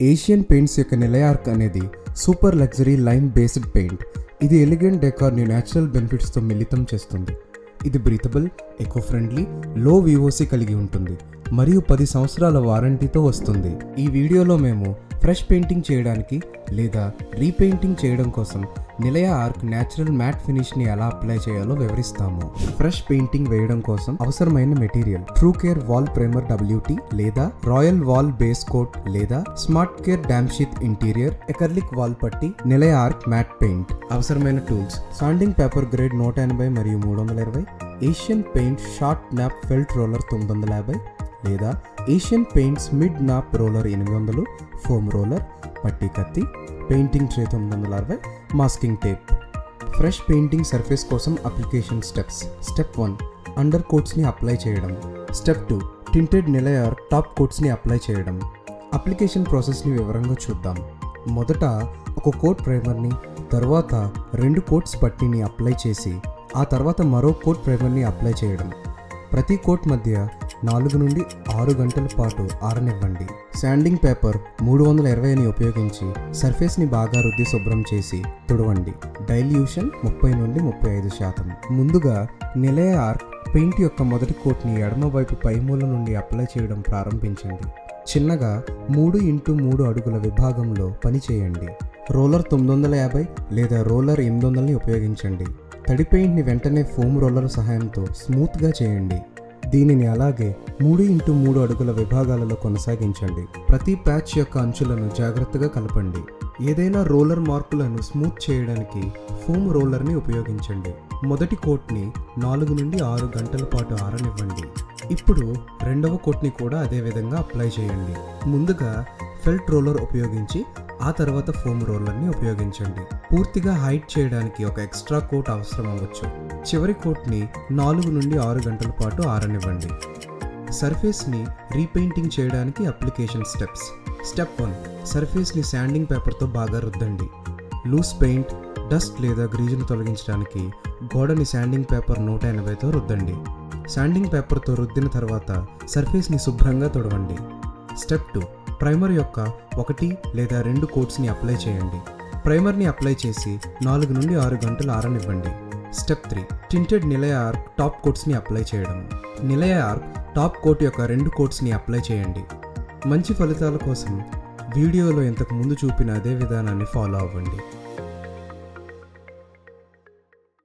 Asian paints యొక్క నిలయార్క్ అనేది super luxury lime based paint. ఇది ఎలిగెంట్ డెకార్ని న్యాచురల్ బెనిఫిట్స్తో మిళితం చేస్తుంది. ఇది బ్రీతబుల్, ఎకో ఫ్రెండ్లీ, లో విఓసి కలిగి ఉంటుంది మరియు 10 సంవత్సరాల వారంటీతో వస్తుంది. ఈ వీడియోలో మేము ఫ్రెష్ పెయింటింగ్ చేయడానికి లేదా రీపెయింటింగ్ చేయడం కోసం నిలయ ఆర్క్ న్యాచురల్ మ్యాట్ ఫినిష్ని ఎలా అప్లై చేయాలో వివరిస్తాము. ఫ్రెష్ పెయింటింగ్ వేయడం కోసం అవసరమైన material: true care wall primer WT లేదా రాయల్ వాల్ బేస్ కోట్ లేదా smart care damp sheath interior, acrylic wall putty, Nilaya arc matt paint. అవసరమైన టూల్స్: సాండింగ్ పేపర్ గ్రేడ్ 180 మరియు 320, Asian paint short nap felt roller 950 లేదా Asian paints mid nap roller 800, foam roller, putty కత్తి, painting tray 960, masking tape. Fresh painting surface కోసం application steps. Step 1, under కోట్స్ని apply చేయడం. Step 2, tinted నిలయ arc top కోట్స్ని apply చేయడం. Application ప్రాసెస్ని వివరంగా చూద్దాం. మొదట ఒక కోట్ ప్రైమర్ని, తర్వాత 2 కోట్స్ పట్టీని అప్లై చేసి ఆ తర్వాత మరో కోట్ ప్రైమర్ని అప్లై చేయడం. ప్రతి కోట్ మధ్య 4 నుండి 6 గంటల పాటు ఆరనివ్వండి. శాండింగ్ పేపర్ 320ని ఉపయోగించి సర్ఫేస్ని బాగా రుద్ది శుభ్రం చేసి తుడవండి. డైల్యూషన్ 30 నుండి 35%. ముందుగా నిలయ ఆర్క్ పెయింట్ యొక్క మొదటి కోట్ని ఎడమ వైపు పైమూల నుండి అప్లై చేయడం ప్రారంభించండి. చిన్నగా 3x3 అడుగుల విభాగంలో పని చేయండి. రోలర్ 950 లేదా రోలర్ 800ని ఉపయోగించండి. తడి పెయింట్ని వెంటనే ఫోమ్ రోలర్ సహాయంతో స్మూత్గా చేయండి. దీనిని అలాగే 3x3 అడుగుల విభాగాలలో కొనసాగించండి. ప్రతి ప్యాచ్ యొక్క అంచులను జాగ్రత్తగా కలపండి. ఏదైనా రోలర్ మార్కులను స్మూత్ చేయడానికి ఫోమ్ రోలర్ని ఉపయోగించండి. మొదటి కోట్ని 4 నుండి 6 గంటల పాటు ఆరనివ్వండి. ఇప్పుడు రెండవ కోట్ని కూడా అదే విధంగా అప్లై చేయండి. ముందుగా ఫెల్ట్ రోలర్ ఉపయోగించి ఆ తర్వాత ఫోమ్ రోలర్ని ఉపయోగించండి. పూర్తిగా హైట్ చేయడానికి ఒక ఎక్స్ట్రా కోట్ అవసరం అవ్వచ్చు. చివరి కోట్ని 4 నుండి 6 గంటల పాటు ఆరనివ్వండి. సర్ఫేస్ని రీపెయింటింగ్ చేయడానికి అప్లికేషన్ స్టెప్స్. స్టెప్ 1, సర్ఫేస్ని శాండింగ్ పేపర్తో బాగా రుద్దండి. లూస్ పెయింట్, డస్ట్ లేదా గ్రీజును తొలగించడానికి గోడని శాండింగ్ పేపర్ 180తో రుద్దండి. శాండింగ్ పేపర్తో రుద్దిన తర్వాత సర్ఫేస్ని శుభ్రంగా తుడవండి. స్టెప్ 2, ప్రైమర్ యొక్క 1 లేదా 2 కోట్స్ని అప్లై చేయండి. ప్రైమర్ని అప్లై చేసి 4 నుండి 6 గంటలు ఆరనివ్వండి. స్టెప్ 3, టింటెడ్ నిలయ ఆర్క్ టాప్ కోట్స్ని అప్లై చేయడం. నిలయ ఆర్క్ టాప్ కోట్ యొక్క 2 కోట్స్ని అప్లై చేయండి. మంచి ఫలితాల కోసం వీడియోలో ఇంతకు ముందు చూపిన అదే విధానాన్ని ఫాలో అవ్వండి.